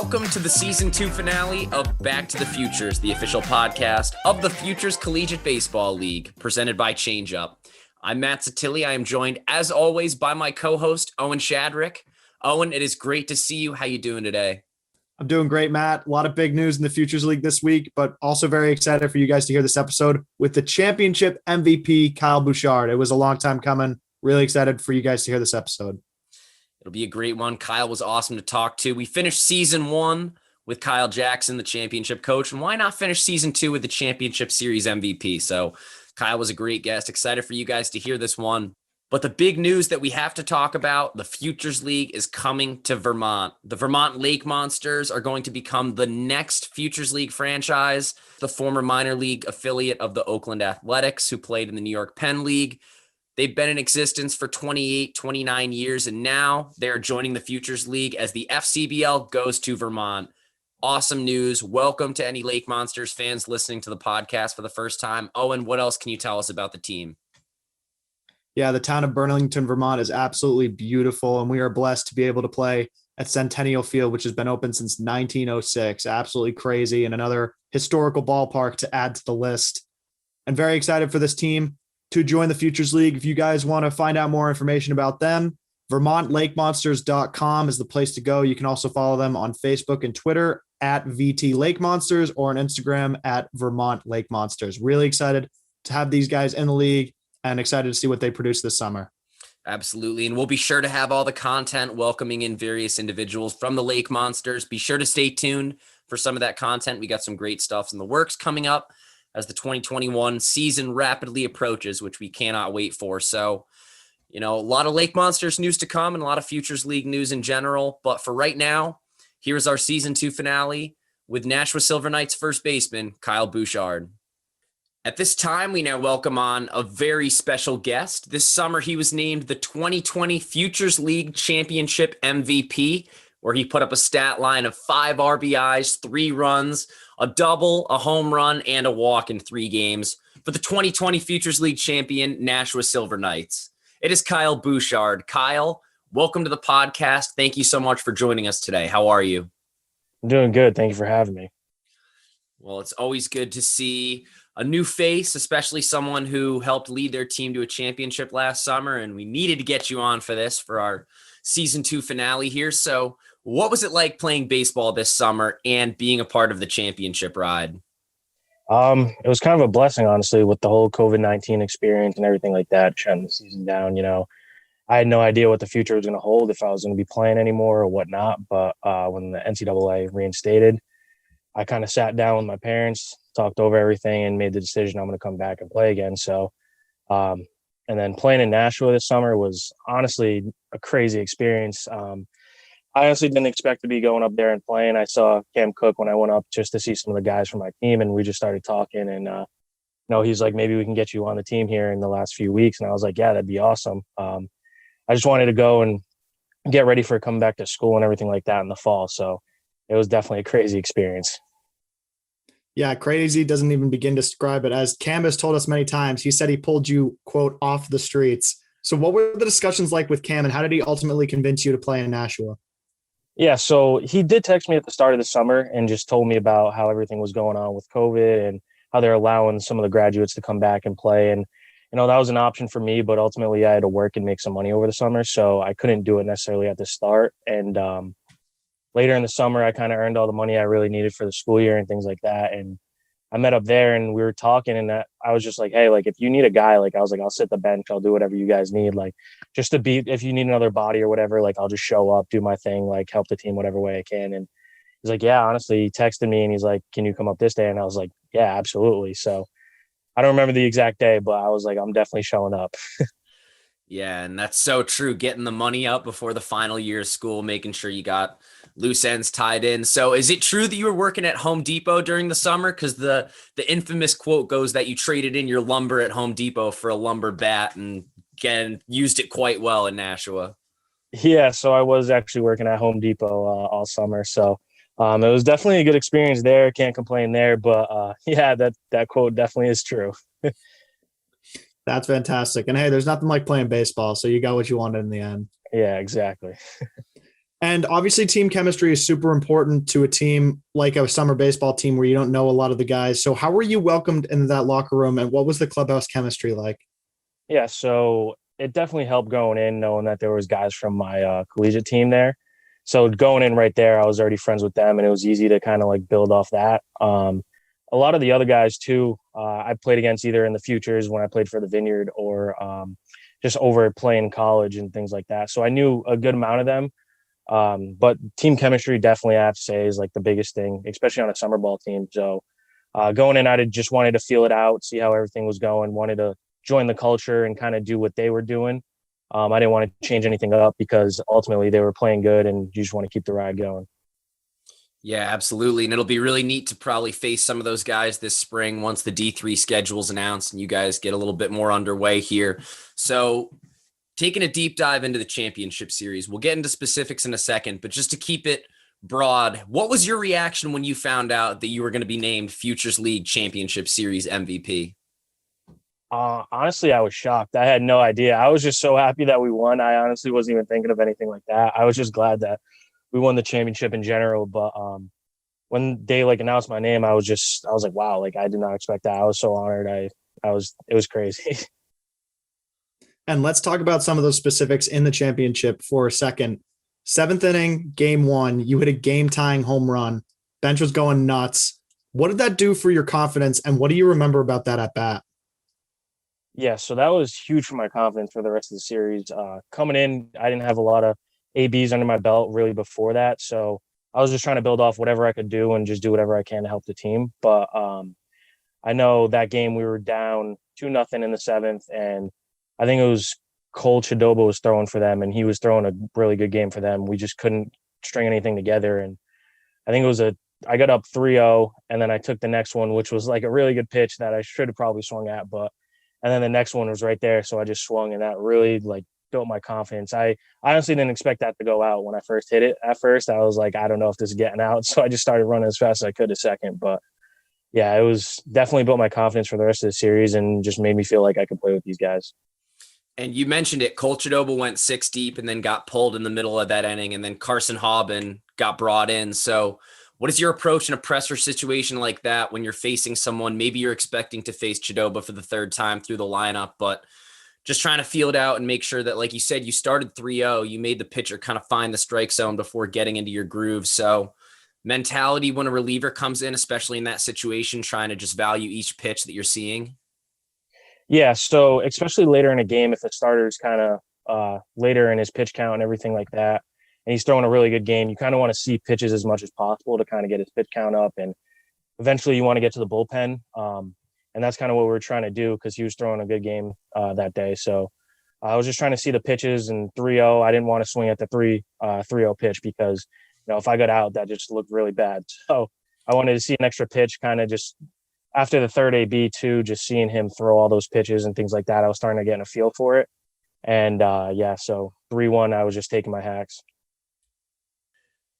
Welcome to the Season 2 finale of Back to the Futures, the official podcast of the Futures Collegiate Baseball League, presented by Changeup. I'm Matt Satilli. I am joined, as always, by my co-host, Owen Shadrick. Owen, it is great to see you. How you doing today? I'm doing great, Matt. A lot of big news in the Futures League this week, but also very excited for you guys to hear this episode with the championship MVP, Kyle Bouchard. It was a long time coming. Really excited for you guys to hear this episode. It'll be a great one. Kyle was awesome to talk to. We finished Season 1 with Kyle Jackson, the championship coach, and why not finish Season 2 with the Championship Series MVP? So Kyle was a great guest. Excited for you guys to hear this one. But the big news that we have to talk about, the Futures League is coming to Vermont. The Vermont Lake Monsters are going to become the next Futures League franchise, the former minor league affiliate of the Oakland Athletics, who played in the New York Penn League. They've been in existence for 28, 29 years, and now they're joining the Futures League as the FCBL goes to Vermont. Awesome news. Welcome to any Lake Monsters fans listening to the podcast for the first time. Owen, what else can you tell us about the team? Yeah, the town of Burlington, Vermont is absolutely beautiful, and we are blessed to be able to play at Centennial Field, which has been open since 1906. Absolutely crazy, and another historical ballpark to add to the list. I'm very excited for this team to join the Futures League. If you guys want to find out more information about them, VermontLakeMonsters.com is the place to go. You can also follow them on Facebook and Twitter at VT Lake Monsters or on Instagram at Vermont Lake Monsters. Really excited to have these guys in the league and excited to see what they produce this summer. Absolutely. And we'll be sure to have all the content welcoming in various individuals from the Lake Monsters. Be sure to stay tuned for some of that content. We got some great stuff in the works coming up as the 2021 season rapidly approaches, which we cannot wait for. So, a lot of Lake Monsters news to come and a lot of Futures League news in general. But for right now, here's our Season 2 finale with Nashua Silver Knights first baseman, Kyle Bouchard. At this time, we now welcome on a very special guest. This summer, he was named the 2020 Futures League Championship MVP, where he put up a stat line of 5 RBIs, 3 runs, a double, a home run, and a walk in 3 games for the 2020 Futures League champion, Nashua Silver Knights. It is Kyle Bouchard. Kyle, welcome to the podcast. Thank you so much for joining us today. How are you? I'm doing good. Thank you for having me. Well, it's always good to see a new face, especially someone who helped lead their team to a championship last summer, and we needed to get you on for this for our Season 2 finale here. So what was it like playing baseball this summer and being a part of the championship ride? It was kind of a blessing, honestly, with the whole COVID-19 experience and everything like that, shutting the season down. I had no idea what the future was going to hold, if I was going to be playing anymore or whatnot. But when the NCAA reinstated, I kind of sat down with my parents, talked over everything, and made the decision I'm going to come back and play again. So, and then playing in Nashua this summer was honestly a crazy experience. I honestly didn't expect to be going up there and playing. I saw Cam Cook when I went up just to see some of the guys from my team, and we just started talking. And he's like, maybe we can get you on the team here in the last few weeks. And I was like, yeah, that'd be awesome. I just wanted to go and get ready for coming back to school and everything like that in the fall. So it was definitely a crazy experience. Yeah, crazy doesn't even begin to describe it. As Cam has told us many times, he said he pulled you, quote, off the streets. So what were the discussions like with Cam, and how did he ultimately convince you to play in Nashua? Yeah, so he did text me at the start of the summer and just told me about how everything was going on with COVID and how they're allowing some of the graduates to come back and play. And, that was an option for me, but ultimately I had to work and make some money over the summer, so I couldn't do it necessarily at the start. And later in the summer, I kind of earned all the money I really needed for the school year and things like that. And I met up there and we were talking, and I was just like, hey, like, if you need a guy, I was like, I'll sit the bench. I'll do whatever you guys need. Just to be, if you need another body or whatever, I'll just show up, do my thing, help the team whatever way I can. And he's like, yeah, honestly, he texted me and he's like, can you come up this day? And I was like, yeah, absolutely. So I don't remember the exact day, but I was like, I'm definitely showing up. Yeah, and that's so true. Getting the money up before the final year of school, making sure you got loose ends tied in. So is it true that you were working at Home Depot during the summer? Because the infamous quote goes that you traded in your lumber at Home Depot for a lumber bat and again, used it quite well in Nashua. Yeah, so I was actually working at Home Depot all summer. So it was definitely a good experience there. Can't complain there. But yeah, that quote definitely is true. That's fantastic. And hey, there's nothing like playing baseball, so you got what you wanted in the end. Yeah, exactly. And obviously team chemistry is super important to a team like a summer baseball team where you don't know a lot of the guys. So how were you welcomed into that locker room and what was the clubhouse chemistry like? Yeah, so it definitely helped going in knowing that there was guys from my collegiate team there. So going in right there, I was already friends with them, and it was easy to kind of like build off that. A lot of the other guys too, I played against either in the futures when I played for the Vineyard or just over playing college and things like that. So I knew a good amount of them. But team chemistry definitely, I have to say, is like the biggest thing, especially on a summer ball team. So going in, I just wanted to feel it out, see how everything was going, wanted to join the culture and kind of do what they were doing. I didn't want to change anything up because ultimately they were playing good and you just want to keep the ride going. Yeah, absolutely. And it'll be really neat to probably face some of those guys this spring once the D3 schedule's announced and you guys get a little bit more underway here. So taking a deep dive into the championship series, we'll get into specifics in a second, but just to keep it broad, what was your reaction when you found out that you were going to be named Futures League Championship Series MVP? Honestly, I was shocked. I had no idea. I was just so happy that we won. I honestly wasn't even thinking of anything like that. I was just glad that we won the championship in general. But when they like announced my name, I was like, wow, like I did not expect that. I was so honored. It was crazy. And let's talk about some of those specifics in the championship for a second. 7th inning, game 1, you hit a game-tying home run. Bench was going nuts. What did that do for your confidence, and what do you remember about that at bat? Yeah, so that was huge for my confidence for the rest of the series. Coming in, I didn't have a lot of ABs under my belt really before that, so I was just trying to build off whatever I could do and just do whatever I can to help the team. But I know that game we were down 2-0 in the 7th, and I think it was Cole Chidoba was throwing for them, and he was throwing a really good game for them. We just couldn't string anything together, and I think I got up 3-0, and then I took the next one, which was like a really good pitch that I should have probably swung at, and then the next one was right there, so I just swung, and that really like built my confidence. I honestly didn't expect that to go out when I first hit it. At first, I was like, I don't know if this is getting out, so I just started running as fast as I could a second. But yeah, it was definitely built my confidence for the rest of the series and just made me feel like I could play with these guys. And you mentioned it, Cole Chidoba went 6 deep and then got pulled in the middle of that inning, and then Carson Hauben got brought in. So what is your approach in a presser situation like that when you're facing someone, maybe you're expecting to face Chidoba for the 3rd time through the lineup, but just trying to feel it out and make sure that, like you said, you started 3-0, you made the pitcher kind of find the strike zone before getting into your groove. So mentality when a reliever comes in, especially in that situation, trying to just value each pitch that you're seeing. Yeah, so especially later in a game, if the starter's kind of later in his pitch count and everything like that, and he's throwing a really good game, you kind of want to see pitches as much as possible to kind of get his pitch count up. And eventually you want to get to the bullpen. And that's kind of what we were trying to do because he was throwing a good game that day. So I was just trying to see the pitches, and 3-0, I didn't want to swing at the 3-0 pitch because, if I got out, that just looked really bad. So I wanted to see an extra pitch kind of just after the 3rd AB too, just seeing him throw all those pitches and things like that. I was starting to get a feel for it. And so 3-1, I was just taking my hacks.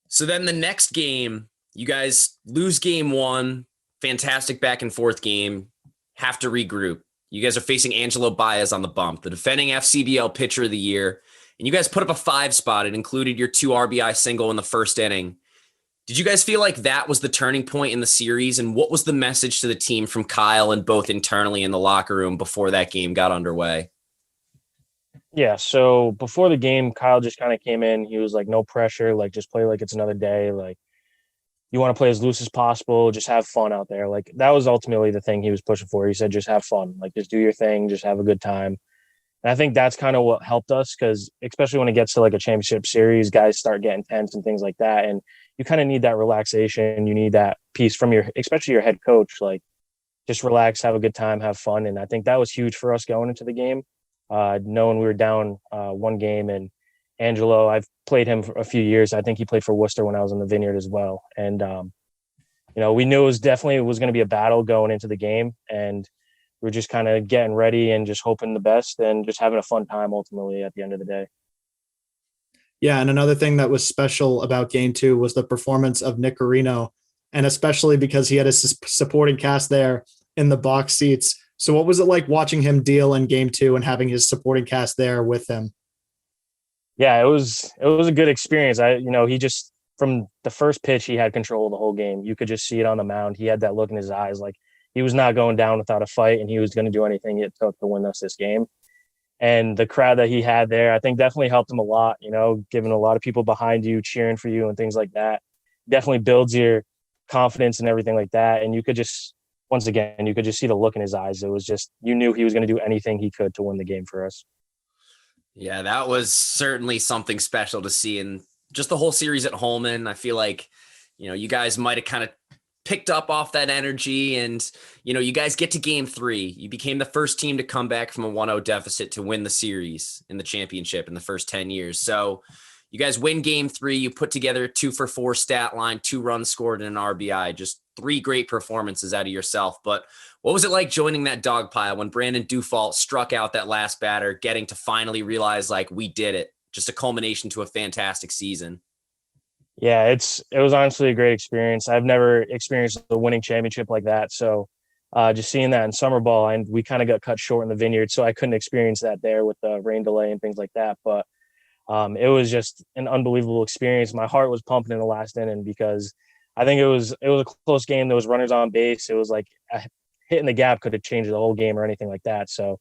So then the next game, you guys lose game 1, fantastic back and forth game, have to regroup. You guys are facing Angelo Baez on the bump, the defending FCBL pitcher of the year, and you guys put up a 5 spot. It included your 2 RBI single in the 1st inning. Did you guys feel like that was the turning point in the series? And what was the message to the team from Kyle and both internally in the locker room before that game got underway? Yeah, so before the game, Kyle just kind of came in. He was like, no pressure, like just play like it's another day. Like you want to play as loose as possible, just have fun out there. Like that was ultimately the thing he was pushing for. He said, just have fun, like just do your thing, just have a good time. And I think that's kind of what helped us because especially when it gets to like a championship series, guys start getting tense and things like that. And you kind of need that relaxation. You need that piece from especially your head coach, like just relax, have a good time, have fun. And I think that was huge for us going into the game. Knowing we were down 1 game, and Angelo, I've played him for a few years. I think he played for Worcester when I was in the Vineyard as well. And, we knew it was going to be a battle going into the game, and we were just kind of getting ready and just hoping the best and just having a fun time ultimately at the end of the day. Yeah, and another thing that was special about game 2 was the performance of Nick Carino, and especially because he had a supporting cast there in the box seats. So what was it like watching him deal in game 2 and having his supporting cast there with him? Yeah, it was a good experience. He just from the first pitch he had control of the whole game. You could just see it on the mound. He had that look in his eyes, like he was not going down without a fight, and he was going to do anything it took to win us this game. And the crowd that he had there, I think definitely helped him a lot. Giving a lot of people behind you cheering for you and things like that definitely builds your confidence and everything like that. And you could just, once again, you could just see the look in his eyes. It was just, you knew he was going to do anything he could to win the game for us. Yeah, that was certainly something special to see. And just the whole series at Holman, I feel like, you guys might have kind of picked up off that energy, and, you guys get to game 3. You became the first team to come back from a 1-0 deficit to win the series in the championship in the first 10 years. So you guys win game 3, you put together a 2-for-4 stat line, 2 runs scored and an RBI, just 3 great performances out of yourself. But what was it like joining that dog pile when Brandon Dufault struck out that last batter, getting to finally realize like we did it? Just a culmination to a fantastic season. Yeah, it was honestly a great experience. I've never experienced a winning championship like that. So just seeing that in summer ball, and we kind of got cut short in the Vineyard, so I couldn't experience that there with the rain delay and things like that. But it was just an unbelievable experience. My heart was pumping in the last inning because I think it was a close game. There was runners on base. It was like a hit in the gap could have changed the whole game or anything like that. So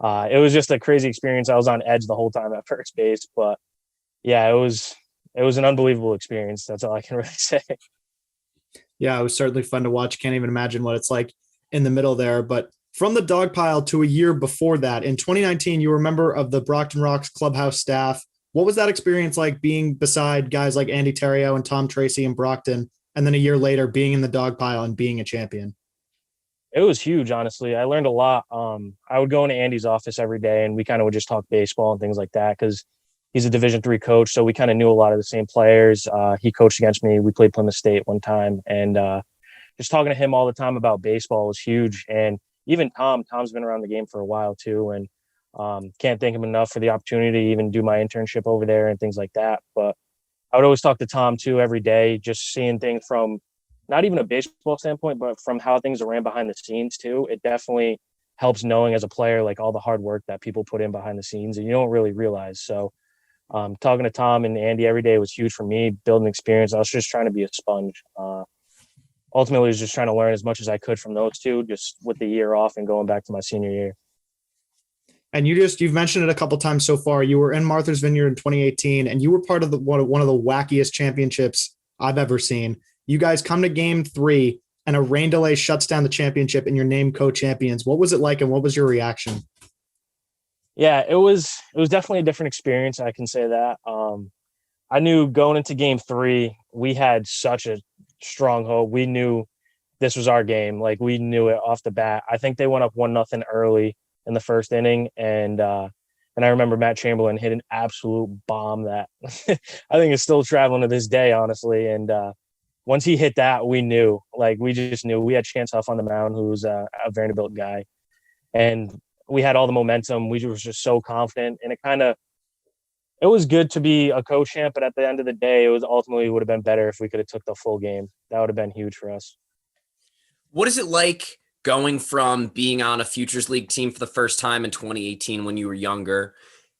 it was just a crazy experience. I was on edge the whole time at first base, but yeah, it was an unbelievable experience. That's all I can really say. Yeah, it was certainly fun to watch. Can't even imagine what it's like in the middle there. But from the dog pile to a year before that, in 2019, you were a member of the Brockton Rox clubhouse staff. What was that experience like, being beside guys like Andy Terrio and Tom Tracy in Brockton, and then a year later being in the dog pile and being a champion? It was huge, honestly. I learned a lot. I would go into Andy's office every day, and we kind of would just talk baseball and things like that because he's a Division III coach, so we kind of knew a lot of the same players. He coached against me. We played Plymouth State one time, and just talking to him all the time about baseball was huge. And even Tom's been around the game for a while too, and can't thank him enough for the opportunity to even do my internship over there and things like that. But I would always talk to Tom too every day, just seeing things from not even a baseball standpoint, but from how things are ran behind the scenes too. It definitely helps knowing as a player, like all the hard work that people put in behind the scenes and you don't really realize. So talking to Tom and Andy every day was huge for me, building experience. I was just trying to be a sponge. Ultimately, I was just trying to learn as much as I could from those two, just with the year off and going back to my senior year. And you've mentioned it a couple times so far. You were in Martha's Vineyard in 2018, and you were part of one of the wackiest championships I've ever seen. You guys come to game 3, and a rain delay shuts down the championship, and you're named co-champions. What was it like, and what was your reaction? Yeah, it was definitely a different experience. I can say that. I knew going into game 3, we had such a strong hope. We knew this was our game. Like, we knew it off the bat. I think they went up 1-0 early in the first inning. And I remember Matt Chamberlain hit an absolute bomb that I think is still traveling to this day, honestly. And once he hit that, we knew. Like, we just knew. We had Chance Huff on the mound, who's a Vanderbilt guy. And we had all the momentum. We were just so confident. And it was good to be a co-champ, but at the end of the day, it was ultimately would have been better if we could have took the full game. That would have been huge for us. What is it like going from being on a Futures League team for the first time in 2018 when you were younger,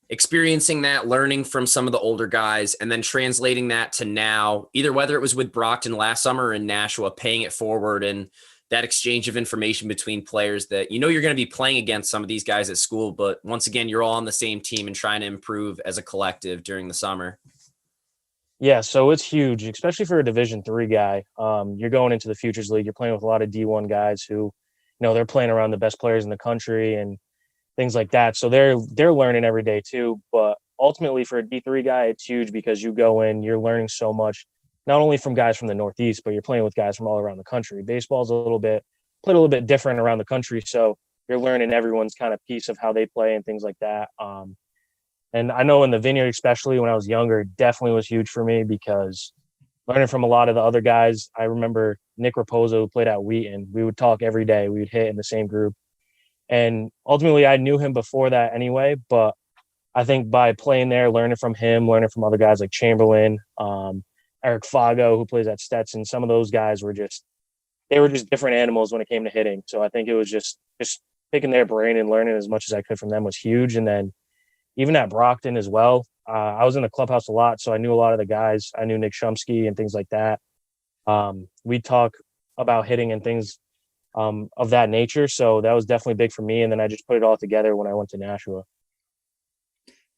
experiencing that, learning from some of the older guys, and then translating that to now, either whether it was with Brockton last summer or in Nashua, paying it forward and that exchange of information between players that you're going to be playing against some of these guys at school, but once again, you're all on the same team and trying to improve as a collective during the summer? Yeah, so it's huge, especially for a Division III guy. You're going into the Futures League. You're playing with a lot of D1 guys who, they're playing around the best players in the country and things like that. So they're learning every day too. But ultimately, for a D3 guy, it's huge because you go in, you're learning so much, not only from guys from the Northeast, but you're playing with guys from all around the country. Baseball's played a little bit different around the country. So you're learning everyone's kind of piece of how they play and things like that. And I know in the Vineyard, especially when I was younger, definitely was huge for me because learning from a lot of the other guys. I remember Nick Raposo, who played at Wheaton. We would talk every day. We would hit in the same group. And ultimately, I knew him before that anyway. But I think by playing there, learning from him, learning from other guys like Chamberlain, Eric Fago, who plays at Stetson, some of those guys were just different animals when it came to hitting. So I think it was just picking their brain and learning as much as I could from them was huge. And then even at Brockton as well, I was in the clubhouse a lot, so I knew a lot of the guys. I knew Nick Shumsky and things like that. We talk about hitting and things of that nature. So that was definitely big for me. And then I just put it all together when I went to Nashua.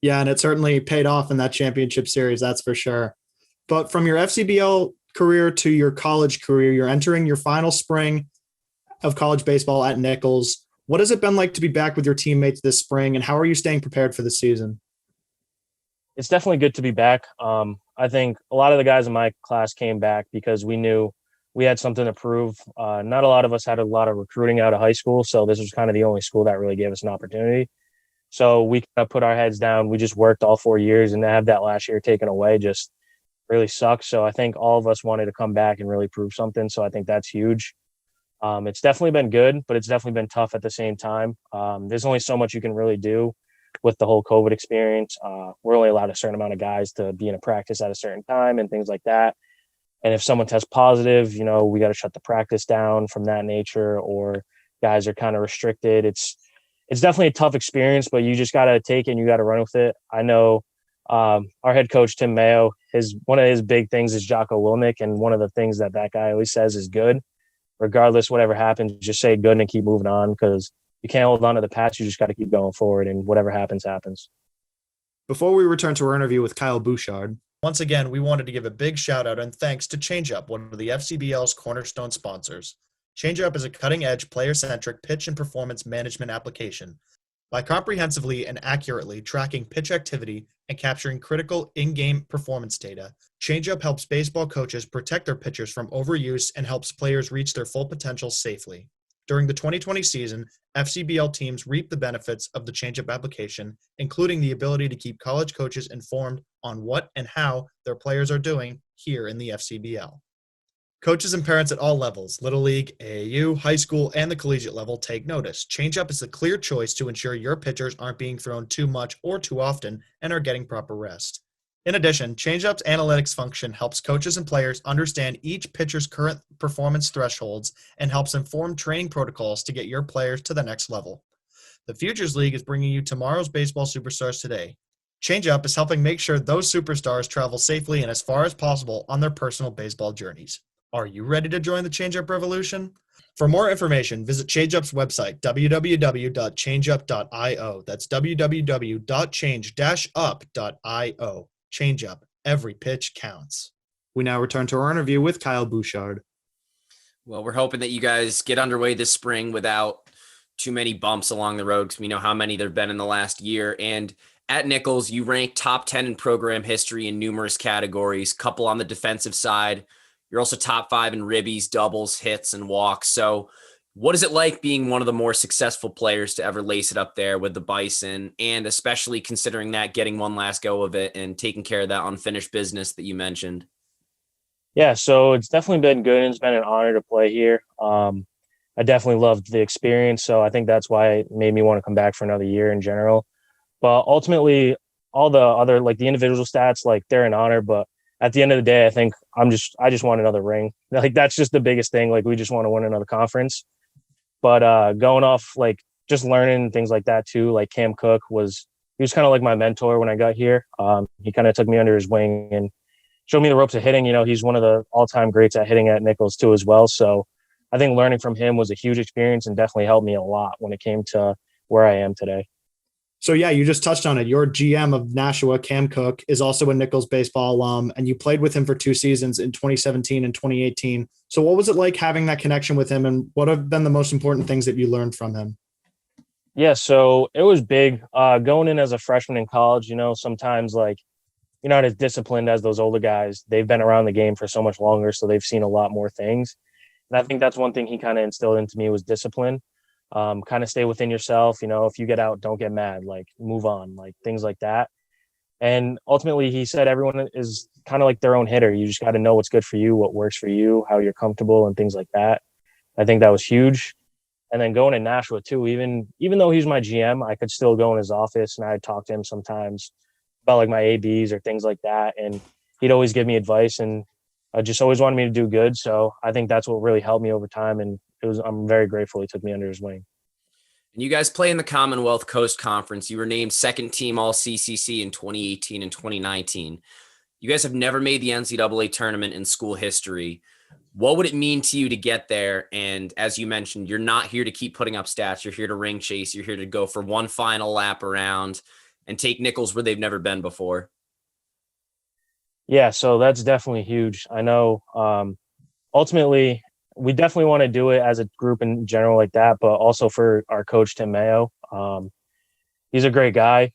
Yeah, and it certainly paid off in that championship series, that's for sure. But from your FCBL career to your college career, you're entering your final spring of college baseball at Nichols. What has it been like to be back with your teammates this spring, and how are you staying prepared for the season? It's definitely good to be back. I think a lot of the guys in my class came back because we knew we had something to prove. Not a lot of us had a lot of recruiting out of high school, so this was kind of the only school that really gave us an opportunity. So we kind of put our heads down. We just worked all 4 years, and to have that last year taken away just really sucks. So I think all of us wanted to come back and really prove something. So I think that's huge. It's definitely been good, but it's definitely been tough at the same time. There's only so much you can really do with the whole COVID experience. We're only allowed a certain amount of guys to be in a practice at a certain time and things like that. And if someone tests positive, we got to shut the practice down from that nature, or guys are kind of restricted. It's definitely a tough experience, but you just got to take it and you got to run with it. I know our head coach, Tim Mayo, one of his big things is Jocko Wilnick. And one of the things that guy always says is good. Regardless, whatever happens, just say good and keep moving on, because you can't hold on to the past. You just got to keep going forward, and whatever happens, happens. Before we return to our interview with Kyle Bouchard, once again, we wanted to give a big shout out and thanks to Changeup, one of the FCBL's cornerstone sponsors. Changeup is a cutting-edge, player-centric pitch and performance management application. By comprehensively and accurately tracking pitch activity and capturing critical in-game performance data, Changeup helps baseball coaches protect their pitchers from overuse and helps players reach their full potential safely. During the 2020 season, FCBL teams reap the benefits of the Changeup application, including the ability to keep college coaches informed on what and how their players are doing here in the FCBL. Coaches and parents at all levels, Little League, AAU, high school, and the collegiate level, take notice. Changeup is the clear choice to ensure your pitchers aren't being thrown too much or too often and are getting proper rest. In addition, Changeup's analytics function helps coaches and players understand each pitcher's current performance thresholds and helps inform training protocols to get your players to the next level. The Futures League is bringing you tomorrow's baseball superstars today. Changeup is helping make sure those superstars travel safely and as far as possible on their personal baseball journeys. Are you ready to join the Changeup revolution? For more information, visit Changeup's website, www.changeup.io. That's www.change-up.io. Changeup. Every pitch counts. We now return to our interview with Kyle Bouchard. Well, we're hoping that you guys get underway this spring without too many bumps along the road, because we know how many there have been in the last year. And at Nichols, you rank top 10 in program history in numerous categories, couple on the defensive side. You're also top 5 in ribbies, doubles, hits, and walks. So what is it like being one of the more successful players to ever lace it up there with the Bison, and especially considering that getting one last go of it and taking care of that unfinished business that you mentioned? Yeah, so it's definitely been good, and it's been an honor to play here. I definitely loved the experience, so I think that's why it made me want to come back for another year in general. But ultimately, all the other, like the individual stats, like they're an honor, but at the end of the day, I think I just want another ring. Like that's just the biggest thing. Like we just want to win another conference. But going off, like just learning things like that too. Like Cam Cook he was kind of like my mentor when I got here. He kind of took me under his wing and showed me the ropes of hitting. He's one of the all-time greats at hitting at Nichols too as well. So I think learning from him was a huge experience and definitely helped me a lot when it came to where I am today. So yeah, you just touched on it. Your GM of Nashua, Cam Cook, is also a Nichols baseball alum, and you played with him for 2 seasons in 2017 and 2018. So what was it like having that connection with him, and what have been the most important things that you learned from him? Yeah, so it was big. Going in as a freshman in college, sometimes like you're not as disciplined as those older guys. They've been around the game for so much longer, so they've seen a lot more things. And I think that's one thing he kind of instilled into me was discipline. Kind of stay within yourself. If you get out, don't get mad, like move on, like things like that. And ultimately he said everyone is kind of like their own hitter. You just got to know what's good for you, what works for you, how you're comfortable and things like that. I think that was huge. And then going to Nashua too, even though he's my GM, I could still go in his office and I'd talk to him sometimes about like my ABs or things like that. And he'd always give me advice, and I just always wanted me to do good. So I think that's what really helped me over time. And I'm very grateful he took me under his wing. And you guys play in the Commonwealth Coast Conference. You were named second team all CCC in 2018 and 2019. You guys have never made the NCAA tournament in school history. What would it mean to you to get there? And as you mentioned, you're not here to keep putting up stats. You're here to ring chase. You're here to go for one final lap around and take Nichols where they've never been before. Yeah, so that's definitely huge. I know ultimately we definitely want to do it as a group in general like that, but also for our coach, Tim Mayo. He's a great guy.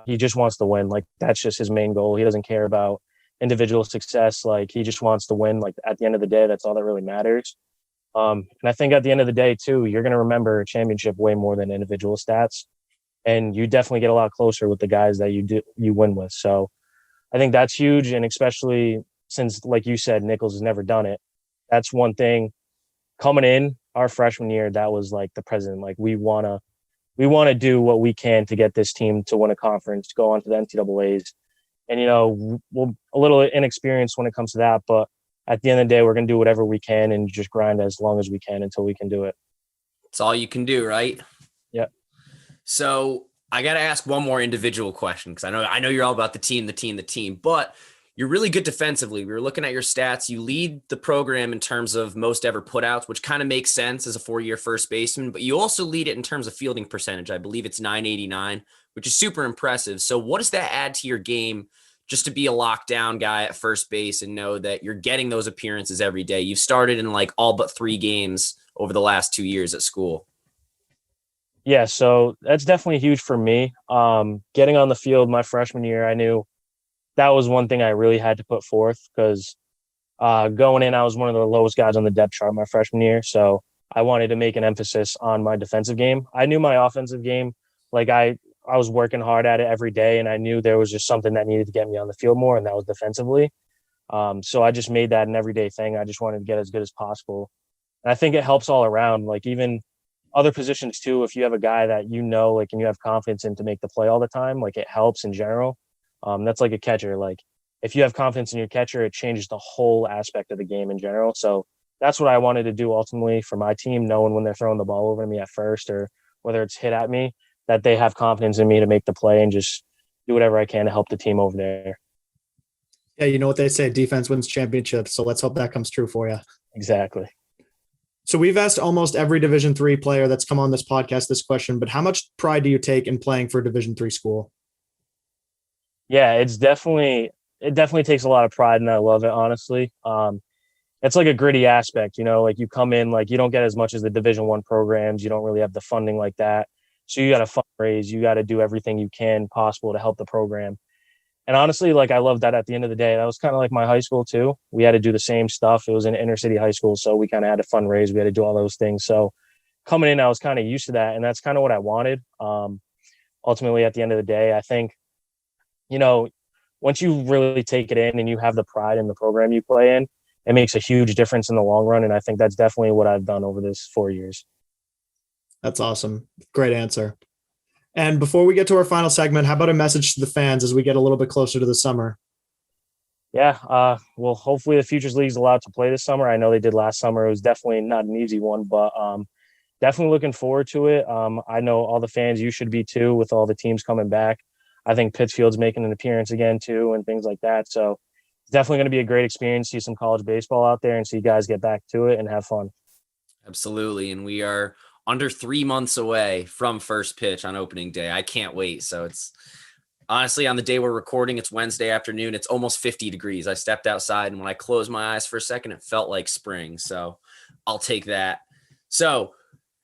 He just wants to win. Like, that's just his main goal. He doesn't care about individual success. Like, he just wants to win. Like, at the end of the day, that's all that really matters. And I think at the end of the day too, you're going to remember a championship way more than individual stats. And you definitely get a lot closer with the guys that you win with. So I think that's huge. And especially since, like you said, Nichols has never done it. That's one thing coming in our freshman year. That was like the president, like, we want to do what we can to get this team to win a conference, to go on to the NCAAs. And, we're a little inexperienced when it comes to that, but at the end of the day, we're going to do whatever we can and just grind as long as we can until we can do it. It's all you can do, right? Yeah. So I got to ask one more individual question, because I know you're all about the team, but you're really good defensively. We were looking at your stats. You lead the program in terms of most ever putouts, which kind of makes sense as a 4-year first baseman, but you also lead it in terms of fielding percentage. I believe it's .989, which is super impressive. So what does that add to your game just to be a lockdown guy at first base and know that you're getting those appearances every day? You've started in like all but 3 games over the last 2 years at school. Yeah, so that's definitely huge for me. Getting on the field my freshman year, I knew that was one thing I really had to put forth, because going in, I was one of the lowest guys on the depth chart my freshman year. So I wanted to make an emphasis on my defensive game. I knew my offensive game, like I was working hard at it every day, and I knew there was just something that needed to get me on the field more, and that was defensively. So I just made that an everyday thing. I just wanted to get as good as possible. And I think it helps all around, like even other positions too. If you have a guy that like, and you have confidence in to make the play all the time, like, it helps in general. That's like a catcher. Like, if you have confidence in your catcher, it changes the whole aspect of the game in general. So that's what I wanted to do ultimately for my team, knowing when they're throwing the ball over to me at first, or whether it's hit at me, that they have confidence in me to make the play and just do whatever I can to help the team over there. Yeah, you know what they say, defense wins championships. So let's hope that comes true for you. Exactly. So we've asked almost every Division III player that's come on this podcast this question, but how much pride do you take in playing for a Division III school? Yeah, it definitely takes a lot of pride, and I love it, honestly. It's like a gritty aspect, like you come in, like, you don't get as much as the Division I programs. You don't really have the funding like that. So you got to fundraise, you got to do everything you can possible to help the program. And honestly, like, I love that at the end of the day. That was kind of like my high school too. We had to do the same stuff. It was an inner city high school, so we kind of had to fundraise. We had to do all those things. So coming in, I was kind of used to that, and that's kind of what I wanted. Ultimately, at the end of the day, I think, once you really take it in and you have the pride in the program you play in, it makes a huge difference in the long run. And I think that's definitely what I've done over this 4 years. That's awesome. Great answer. And before we get to our final segment, how about a message to the fans as we get a little bit closer to the summer? Yeah, well, hopefully the Futures League's allowed to play this summer. I know they did last summer. It was definitely not an easy one, but definitely looking forward to it. I know all the fans, you should be too, with all the teams coming back. I think Pittsfield's making an appearance again too, and things like that. So it's definitely going to be a great experience, see some college baseball out there and see guys get back to it and have fun. Absolutely. And we are under 3 months away from first pitch on opening day. I can't wait. So it's honestly, on the day we're recording, it's Wednesday afternoon. It's almost 50 degrees. I stepped outside, and when I closed my eyes for a second, it felt like spring. So I'll take that. So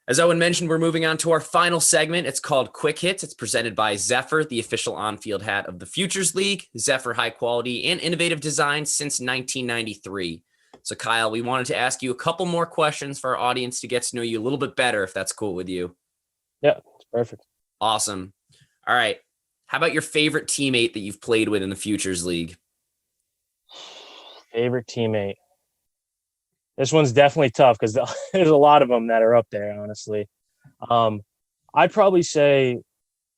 as Owen mentioned, we're moving on to our final segment. It's called Quick Hits. It's presented by Zephyr, the official on-field hat of the Futures League. Zephyr, high quality and innovative design since 1993. So Kyle, we wanted to ask you a couple more questions for our audience to get to know you a little bit better, if that's cool with you. Yeah, it's perfect. Awesome. All right. How about your favorite teammate that you've played with in the Futures League? Favorite teammate. This one's definitely tough because there's a lot of them that are up there, honestly. I'd probably say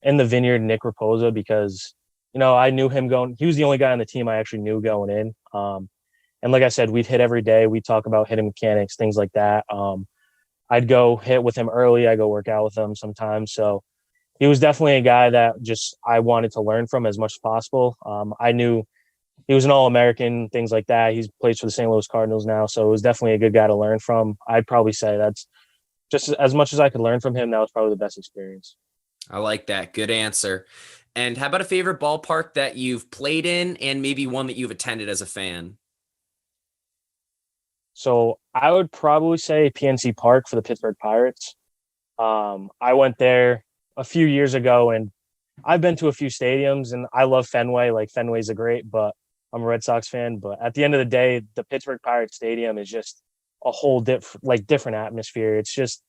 in the Vineyard, Nick Raposa, because, I knew him going. He was the only guy on the team I actually knew going in. And like I said, we'd hit every day. We talk about hitting mechanics, things like that. I'd go hit with him early. I go work out with him sometimes. So he was definitely a guy that just I wanted to learn from as much as possible. I knew he was an All-American, things like that. He plays for the St. Louis Cardinals now, so it was definitely a good guy to learn from. I'd probably say that's just as much as I could learn from him. That was probably the best experience. I like that. Good answer. And how about a favorite ballpark that you've played in and maybe one that you've attended as a fan? So I would probably say PNC Park for the Pittsburgh Pirates. I went there a few years ago, and I've been to a few stadiums, and I love Fenway. Like, Fenway's a great, but I'm a Red Sox fan. But at the end of the day, the Pittsburgh Pirates Stadium is just a whole different atmosphere. It's just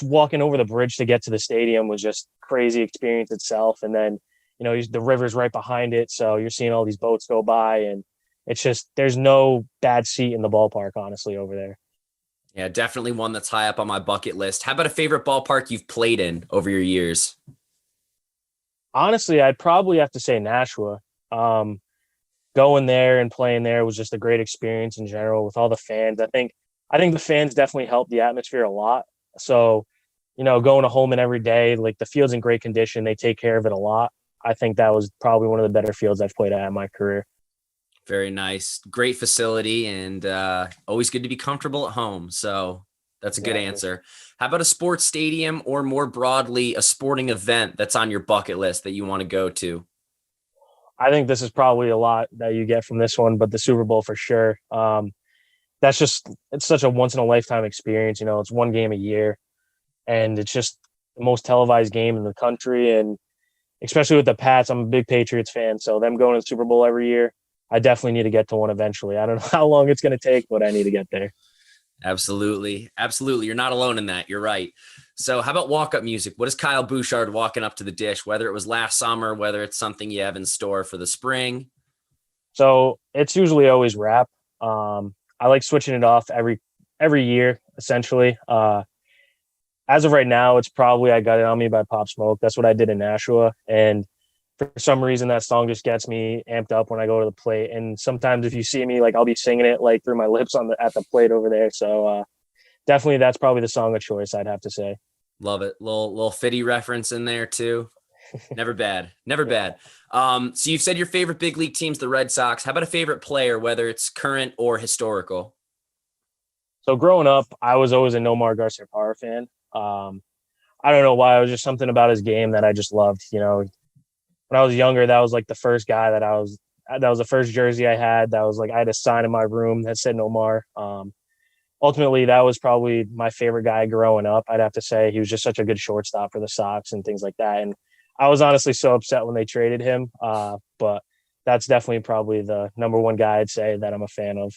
walking over the bridge to get to the stadium was just crazy experience itself. And then, the river's right behind it. So you're seeing all these boats go by, and it's just, there's no bad seat in the ballpark, honestly, over there. Yeah, definitely one that's high up on my bucket list. How about a favorite ballpark you've played in over your years? Honestly, I'd probably have to say Nashua. Going there and playing there was just a great experience in general with all the fans. I think the fans definitely helped the atmosphere a lot. So, going to Holman every day, like, the field's in great condition. They take care of it a lot. I think that was probably one of the better fields I've played at in my career. Very nice. Great facility, and always good to be comfortable at home. So that's a good answer. How about a sports stadium, or more broadly, a sporting event that's on your bucket list that you want to go to? I think this is probably a lot that you get from this one, but the Super Bowl for sure. It's such a once in a lifetime experience. It's one game a year, and it's just the most televised game in the country. And especially with the Pats, I'm a big Patriots fan. So them going to the Super Bowl every year, I definitely need to get to one eventually. I don't know how long it's going to take, but I need to get there. Absolutely. Absolutely. You're not alone in that. You're right. So how about walk-up music? What is Kyle Bouchard walking up to the dish, whether it was last summer, whether it's something you have in store for the spring? So it's usually always rap. I like switching it off every year, essentially. As of right now, it's probably I Got It On Me by Pop Smoke. That's what I did in Nashua. And for some reason, that song just gets me amped up when I go to the plate. And sometimes if you see me, like, I'll be singing it like through my lips at the plate over there. So definitely that's probably the song of choice, I'd have to say. Love it. Little Fitty reference in there too. Never bad. Never bad. So you've said your favorite big league team's the Red Sox. How about a favorite player, whether it's current or historical? So growing up, I was always a Nomar Garciaparra fan. I don't know why. It was just something about his game that I just loved. When I was younger, that was like the first guy that was the first jersey I had. That was like, I had a sign in my room that said Nomar. Ultimately, that was probably my favorite guy growing up. I'd have to say he was just such a good shortstop for the Sox and things like that. And I was honestly so upset when they traded him. But that's definitely probably the number one guy I'd say that I'm a fan of.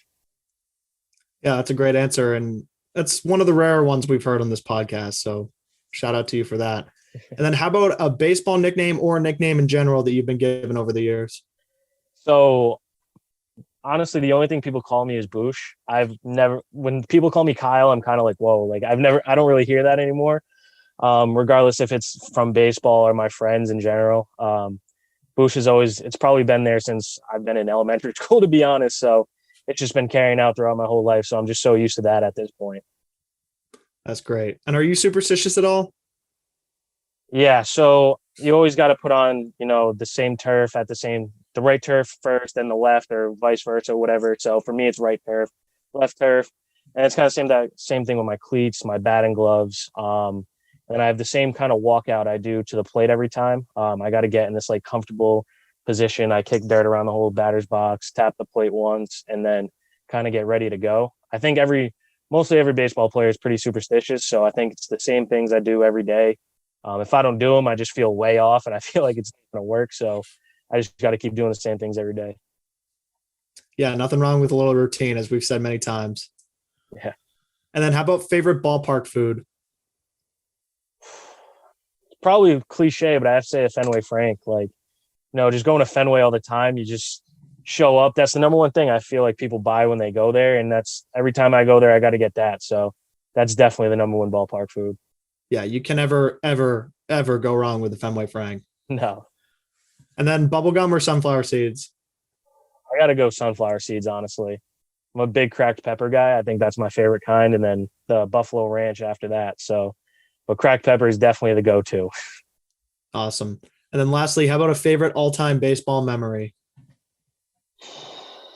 Yeah, that's a great answer. And that's one of the rare ones we've heard on this podcast. So shout out to you for that. And then how about a baseball nickname or a nickname in general that you've been given over the years? So honestly, the only thing people call me is Boosh. When people call me Kyle, I'm kind of like, whoa, like I don't really hear that anymore. Regardless if it's from baseball or my friends in general. Boosh it's probably been there since I've been in elementary school, to be honest. So it's just been carrying out throughout my whole life. So I'm just so used to that at this point. That's great. And are you superstitious at all? Yeah. So you always got to put on, the same turf the right turf first, then the left, or vice versa, whatever. So for me, it's right turf, left turf. And it's kind of same thing with my cleats, my batting gloves. And I have the same kind of walkout I do to the plate every time. I got to get in this like comfortable position. I kick dirt around the whole batter's box, tap the plate once, and then kind of get ready to go. I think mostly every baseball player is pretty superstitious. So I think it's the same things I do every day. If I don't do them, I just feel way off and I feel like it's not going to work. So I just got to keep doing the same things every day. Yeah, nothing wrong with a little routine, as we've said many times. Yeah. And then how about favorite ballpark food? Probably cliche, but I have to say a Fenway Frank. Like, just going to Fenway all the time, you just show up. That's the number one thing I feel like people buy when they go there. And that's every time I go there, I got to get that. So that's definitely the number one ballpark food. Yeah, you can never, ever, ever go wrong with the Fenway Frank. No. And then bubblegum or sunflower seeds? I got to go sunflower seeds, honestly. I'm a big cracked pepper guy. I think that's my favorite kind. And then the Buffalo Ranch after that. So, but cracked pepper is definitely the go-to. Awesome. And then lastly, how about a favorite all-time baseball memory?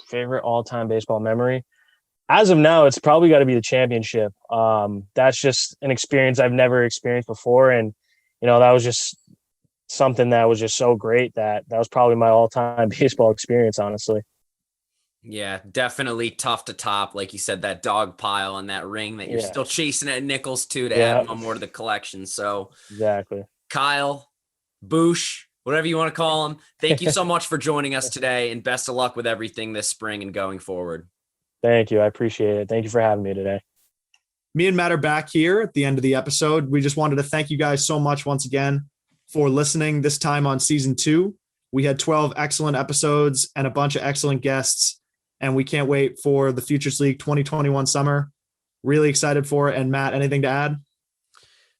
Favorite all-time baseball memory? As of now, it's probably got to be the championship. That's just an experience I've never experienced before. And, that was just something that was just so great that was probably my all-time baseball experience, honestly. Yeah, definitely tough to top. Like you said, that dog pile and that ring that you're still chasing at Nichols too to add one more to the collection. So exactly. Kyle, Boosh, whatever you want to call him, thank you so much for joining us today, and best of luck with everything this spring and going forward. Thank you. I appreciate it. Thank you for having me today. Me and Matt are back here at the end of the episode. We just wanted to thank you guys so much once again for listening this time on season 2. We had 12 excellent episodes and a bunch of excellent guests, and we can't wait for the Futures League 2021 summer. Really excited for it. And Matt, anything to add?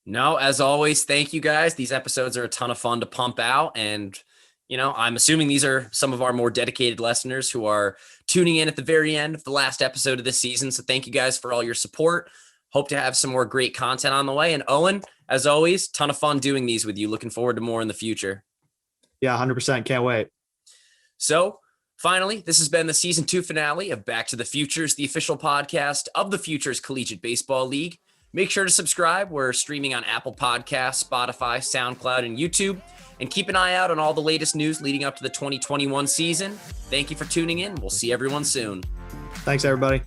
No, as always, thank you guys. These episodes are a ton of fun to pump out. And, I'm assuming these are some of our more dedicated listeners who are tuning in at the very end of the last episode of this season. So thank you guys for all your support. Hope to have some more great content on the way. And Owen, as always, ton of fun doing these with you. Looking forward to more in the future. Yeah, 100%. Can't wait. So finally, this has been the season 2 finale of Back to the Futures, the official podcast of the Futures Collegiate Baseball League. Make sure to subscribe. We're streaming on Apple Podcasts, Spotify, SoundCloud, and YouTube. And keep an eye out on all the latest news leading up to the 2021 season. Thank you for tuning in. We'll see everyone soon. Thanks, everybody.